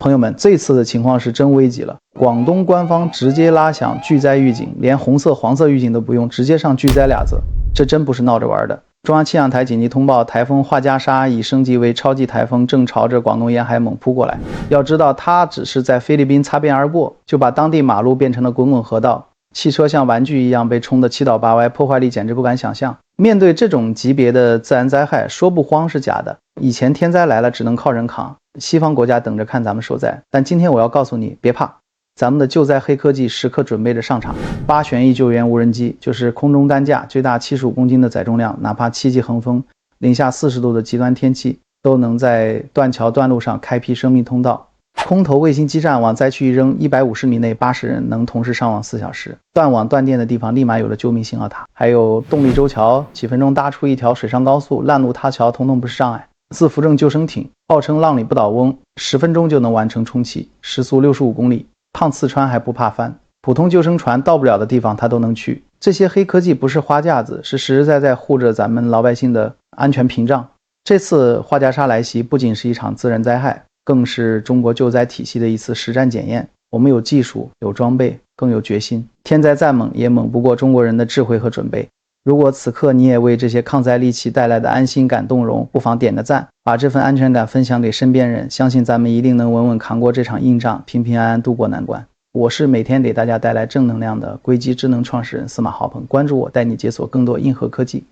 朋友们，这次的情况是真危急了。广东官方直接拉响巨灾预警，连红色、黄色预警都不用，直接上巨灾俩字，这真不是闹着玩的。中央气象台紧急通报，台风画家沙已升级为超级台风，正朝着广东沿海猛扑过来。要知道，它只是在菲律宾擦边而过，就把当地马路变成了滚滚河道，汽车像玩具一样被冲得七倒八歪，破坏力简直不敢想象。面对这种级别的自然灾害，说不慌是假的。以前天灾来了只能靠人扛，西方国家等着看咱们受灾。但今天我要告诉你，别怕，咱们的救灾黑科技时刻准备着上场。8旋翼救援无人机就是空中担架，最大75公斤的载重量，哪怕7级横风、零下40度的极端天气，都能在断桥断路上开辟生命通道。空投卫星基站往灾区一扔，150米内80人能同时上网4小时。断网断电的地方立马有了救命信号塔。还有动力舟桥，几分钟搭出一条水上高速，烂路塌桥统统不是障碍。自扶正救生艇，号称浪里不倒翁，10分钟就能完成充气，时速65公里。胖刺川还不怕翻，普通救生船到不了的地方它都能去。这些黑科技不是花架子，是实实在在护着咱们老百姓的安全屏障。这次画家沙来袭不仅是一场自然灾害，更是中国救灾体系的一次实战检验。我们有技术，有装备，更有决心。天灾再猛，也猛不过中国人的智慧和准备。如果此刻你也为这些抗灾利器带来的安心感动容，不妨点个赞，把这份安全感分享给身边人，相信咱们一定能稳稳扛过这场硬仗，平平安安度过难关。我是每天给大家带来正能量的硅基智能创始人司马浩鹏，关注我，带你解锁更多硬核科技。